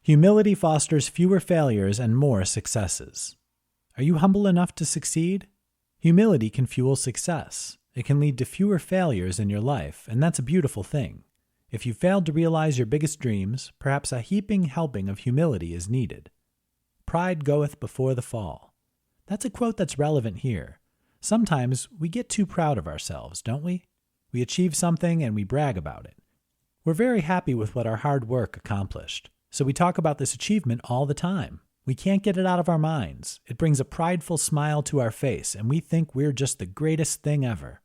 Humility fosters fewer failures and more successes. Are you humble enough to succeed? Humility can fuel success. It can lead to fewer failures in your life, and that's a beautiful thing. If you failed to realize your biggest dreams, perhaps a heaping helping of humility is needed. Pride goeth before the fall. That's a quote that's relevant here. Sometimes we get too proud of ourselves, don't we? We achieve something and we brag about it. We're very happy with what our hard work accomplished, so we talk about this achievement all the time. We can't get it out of our minds. It brings a prideful smile to our face, and we think we're just the greatest thing ever.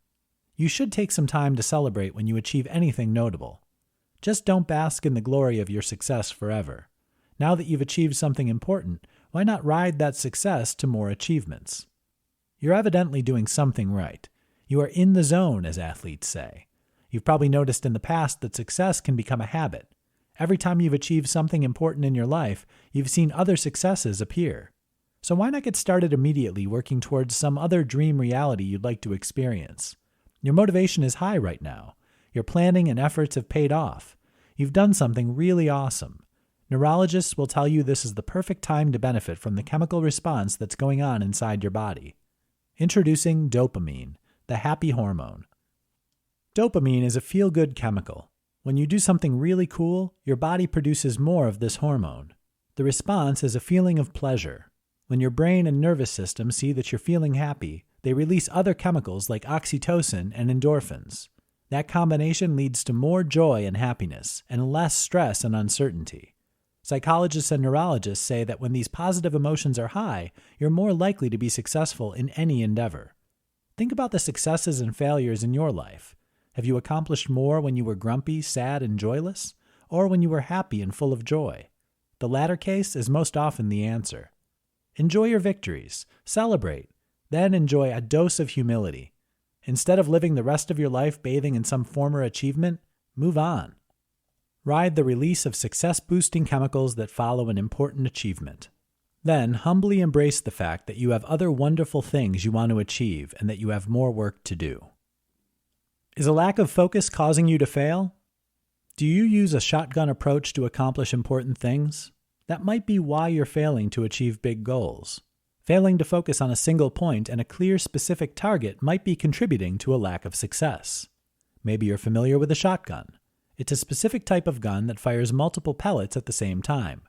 You should take some time to celebrate when you achieve anything notable. Just don't bask in the glory of your success forever. Now that you've achieved something important, why not ride that success to more achievements? You're evidently doing something right. You are in the zone, as athletes say. You've probably noticed in the past that success can become a habit. Every time you've achieved something important in your life, you've seen other successes appear. So why not get started immediately working towards some other dream reality you'd like to experience? Your motivation is high right now. Your planning and efforts have paid off. You've done something really awesome. Neurologists will tell you this is the perfect time to benefit from the chemical response that's going on inside your body. Introducing dopamine, the happy hormone. Dopamine is a feel-good chemical. When you do something really cool, your body produces more of this hormone. The response is a feeling of pleasure. When your brain and nervous system see that you're feeling happy, they release other chemicals like oxytocin and endorphins. That combination leads to more joy and happiness, and less stress and uncertainty. Psychologists and neurologists say that when these positive emotions are high, you're more likely to be successful in any endeavor. Think about the successes and failures in your life. Have you accomplished more when you were grumpy, sad, and joyless, or when you were happy and full of joy? The latter case is most often the answer. Enjoy your victories, celebrate, then enjoy a dose of humility. Instead of living the rest of your life bathing in some former achievement, move on. Ride the release of success-boosting chemicals that follow an important achievement. Then humbly embrace the fact that you have other wonderful things you want to achieve and that you have more work to do. Is a lack of focus causing you to fail? Do you use a shotgun approach to accomplish important things? That might be why you're failing to achieve big goals. Failing to focus on a single point and a clear, specific target might be contributing to a lack of success. Maybe you're familiar with a shotgun. It's a specific type of gun that fires multiple pellets at the same time.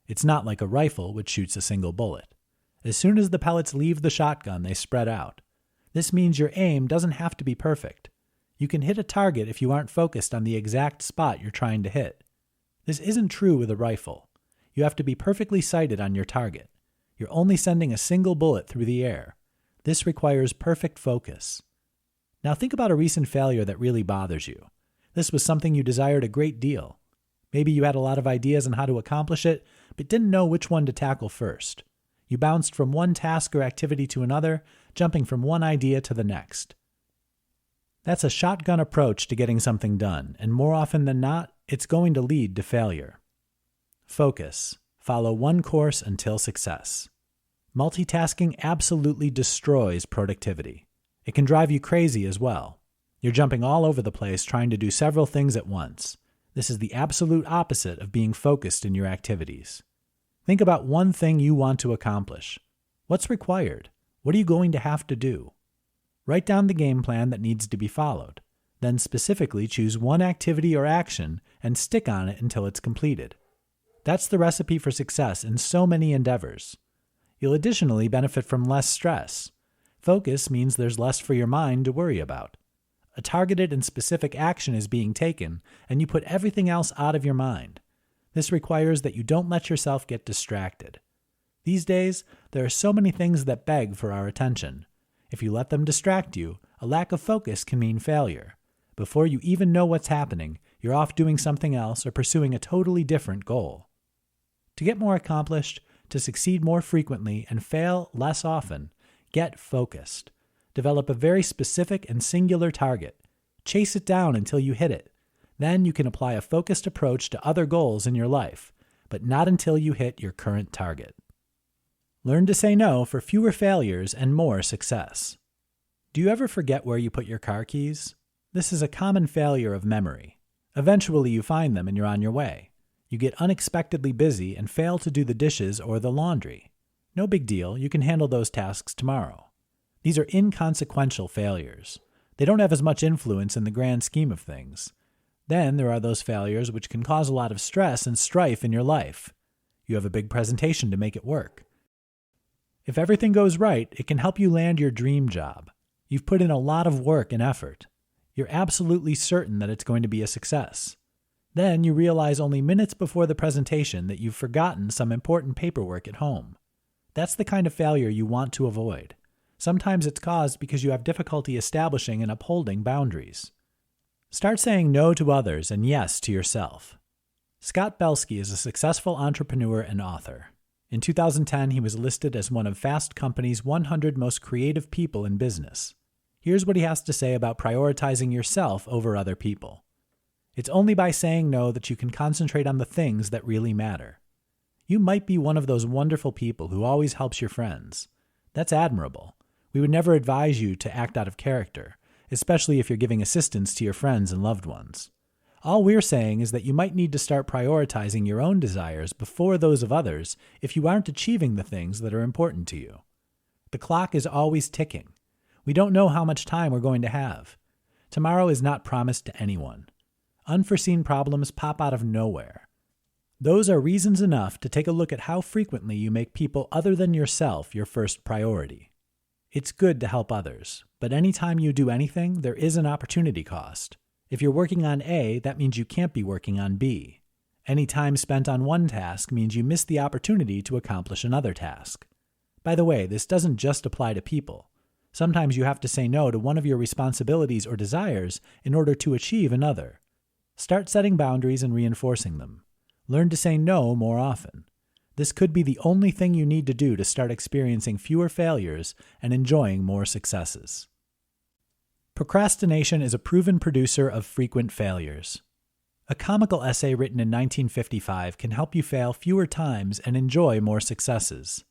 It's not like a rifle, which shoots a single bullet. As soon as the pellets leave the shotgun, they spread out. This means your aim doesn't have to be perfect. You can hit a target if you aren't focused on the exact spot you're trying to hit. This isn't true with a rifle. You have to be perfectly sighted on your target. You're only sending a single bullet through the air. This requires perfect focus. Now think about a recent failure that really bothers you. This was something you desired a great deal. Maybe you had a lot of ideas on how to accomplish it, but didn't know which one to tackle first. You bounced from one task or activity to another, jumping from one idea to the next. That's a shotgun approach to getting something done, and more often than not, it's going to lead to failure. Focus. Follow one course until success. Multitasking absolutely destroys productivity. It can drive you crazy as well. You're jumping all over the place trying to do several things at once. This is the absolute opposite of being focused in your activities. Think about one thing you want to accomplish. What's required? What are you going to have to do? Write down the game plan that needs to be followed. Then specifically choose one activity or action and stick on it until it's completed. That's the recipe for success in so many endeavors. You'll additionally benefit from less stress. Focus means there's less for your mind to worry about. A targeted and specific action is being taken, and you put everything else out of your mind. This requires that you don't let yourself get distracted. These days, there are so many things that beg for our attention. If you let them distract you, a lack of focus can mean failure. Before you even know what's happening, you're off doing something else or pursuing a totally different goal. To get more accomplished, to succeed more frequently, and fail less often, get focused. Develop a very specific and singular target. Chase it down until you hit it. Then you can apply a focused approach to other goals in your life, but not until you hit your current target. Learn to say no for fewer failures and more success. Do you ever forget where you put your car keys? This is a common failure of memory. Eventually you find them and you're on your way. You get unexpectedly busy and fail to do the dishes or the laundry. No big deal, you can handle those tasks tomorrow. These are inconsequential failures. They don't have as much influence in the grand scheme of things. Then there are those failures which can cause a lot of stress and strife in your life. You have a big presentation to make it work. If everything goes right, it can help you land your dream job. You've put in a lot of work and effort. You're absolutely certain that it's going to be a success. Then you realize only minutes before the presentation that you've forgotten some important paperwork at home. That's the kind of failure you want to avoid. Sometimes it's caused because you have difficulty establishing and upholding boundaries. Start saying no to others and yes to yourself. Scott Belsky is a successful entrepreneur and author. In 2010, he was listed as one of Fast Company's 100 most creative people in business. Here's what he has to say about prioritizing yourself over other people. It's only by saying no that you can concentrate on the things that really matter. You might be one of those wonderful people who always helps your friends. That's admirable. We would never advise you to act out of character, especially if you're giving assistance to your friends and loved ones. All we're saying is that you might need to start prioritizing your own desires before those of others if you aren't achieving the things that are important to you. The clock is always ticking. We don't know how much time we're going to have. Tomorrow is not promised to anyone. Unforeseen problems pop out of nowhere. Those are reasons enough to take a look at how frequently you make people other than yourself your first priority. It's good to help others, but anytime you do anything, there is an opportunity cost. If you're working on A, that means you can't be working on B. Any time spent on one task means you miss the opportunity to accomplish another task. By the way, this doesn't just apply to people. Sometimes you have to say no to one of your responsibilities or desires in order to achieve another. Start setting boundaries and reinforcing them. Learn to say no more often. This could be the only thing you need to do to start experiencing fewer failures and enjoying more successes. Procrastination is a proven producer of frequent failures. A comical essay written in 1955 can help you fail fewer times and enjoy more successes.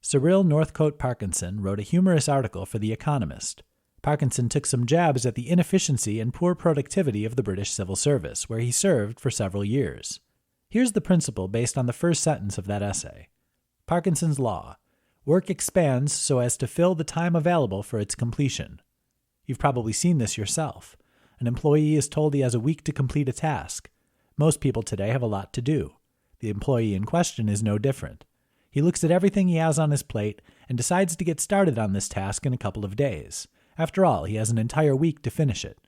Cyril Northcote Parkinson wrote a humorous article for The Economist. Parkinson took some jabs at the inefficiency and poor productivity of the British civil service, where he served for several years. Here's the principle based on the first sentence of that essay. Parkinson's Law. Work expands so as to fill the time available for its completion. You've probably seen this yourself. An employee is told he has a week to complete a task. Most people today have a lot to do. The employee in question is no different. He looks at everything he has on his plate and decides to get started on this task in a couple of days. After all, he has an entire week to finish it.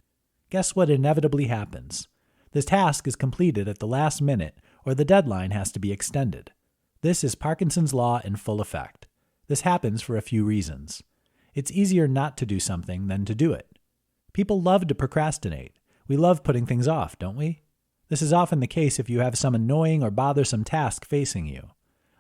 Guess what inevitably happens? This task is completed at the last minute, or the deadline has to be extended. This is Parkinson's Law in full effect. This happens for a few reasons. It's easier not to do something than to do it. People love to procrastinate. We love putting things off, don't we? This is often the case if you have some annoying or bothersome task facing you.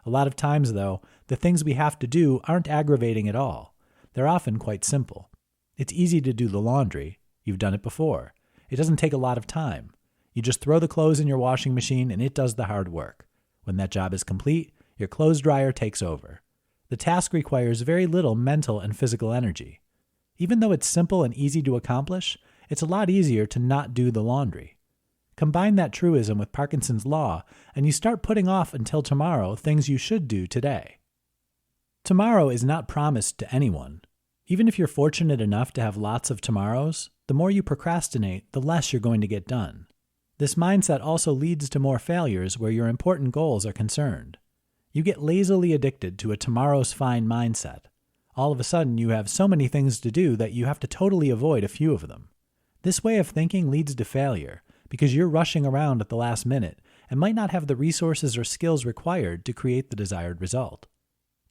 A lot of times, though, the things we have to do aren't aggravating at all. They're often quite simple. It's easy to do the laundry. You've done it before. It doesn't take a lot of time. You just throw the clothes in your washing machine and it does the hard work. When that job is complete, your clothes dryer takes over. The task requires very little mental and physical energy. Even though it's simple and easy to accomplish, it's a lot easier to not do the laundry. Combine that truism with Parkinson's Law, and you start putting off until tomorrow things you should do today. Tomorrow is not promised to anyone. Even if you're fortunate enough to have lots of tomorrows, the more you procrastinate, the less you're going to get done. This mindset also leads to more failures where your important goals are concerned. You get lazily addicted to a tomorrow's fine mindset. All of a sudden, you have so many things to do that you have to totally avoid a few of them. This way of thinking leads to failure because you're rushing around at the last minute and might not have the resources or skills required to create the desired result.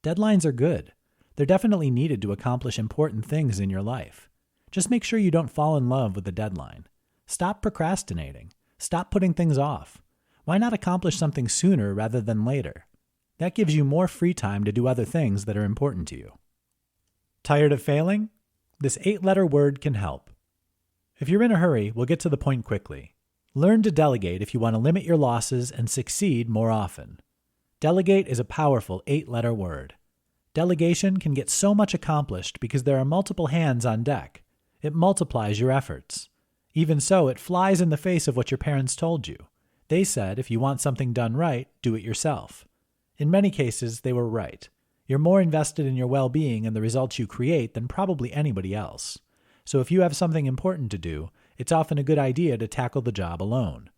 Deadlines are good. They're definitely needed to accomplish important things in your life. Just make sure you don't fall in love with the deadline. Stop procrastinating. Stop putting things off. Why not accomplish something sooner rather than later? That gives you more free time to do other things that are important to you. Tired of failing? This 8-letter word can help. If you're in a hurry, we'll get to the point quickly. Learn to delegate if you want to limit your losses and succeed more often. Delegate is a powerful 8-letter word. Delegation can get so much accomplished because there are multiple hands on deck. It multiplies your efforts. Even so, it flies in the face of what your parents told you. They said if you want something done right, do it yourself. In many cases, they were right. You're more invested in your well-being and the results you create than probably anybody else. So if you have something important to do, it's often a good idea to tackle the job alone.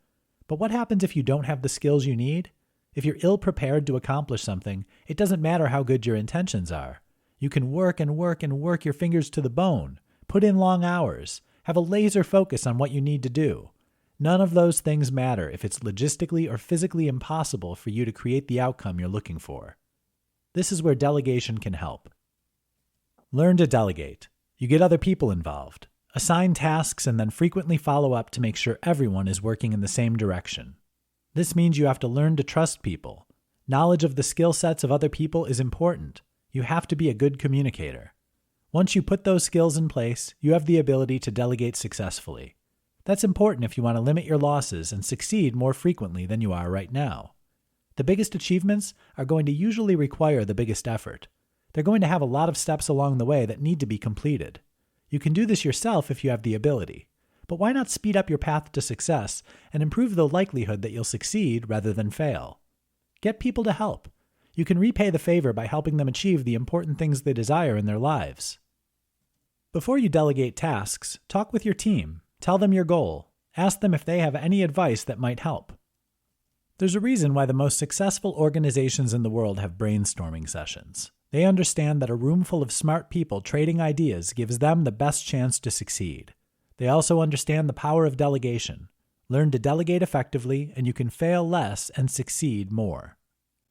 But what happens if you don't have the skills you need? If you're ill-prepared to accomplish something, it doesn't matter how good your intentions are. You can work and work and work your fingers to the bone, put in long hours, have a laser focus on what you need to do. None of those things matter if it's logistically or physically impossible for you to create the outcome you're looking for. This is where delegation can help. Learn to delegate. You get other people involved. Assign tasks and then frequently follow up to make sure everyone is working in the same direction. This means you have to learn to trust people. Knowledge of the skill sets of other people is important. You have to be a good communicator. Once you put those skills in place, you have the ability to delegate successfully. That's important if you want to limit your losses and succeed more frequently than you are right now. The biggest achievements are going to usually require the biggest effort. They're going to have a lot of steps along the way that need to be completed. You can do this yourself if you have the ability. But why not speed up your path to success and improve the likelihood that you'll succeed rather than fail? Get people to help. You can repay the favor by helping them achieve the important things they desire in their lives. Before you delegate tasks, talk with your team. Tell them your goal. Ask them if they have any advice that might help. There's a reason why the most successful organizations in the world have brainstorming sessions. They understand that a room full of smart people trading ideas gives them the best chance to succeed. They also understand the power of delegation. Learn to delegate effectively, and you can fail less and succeed more.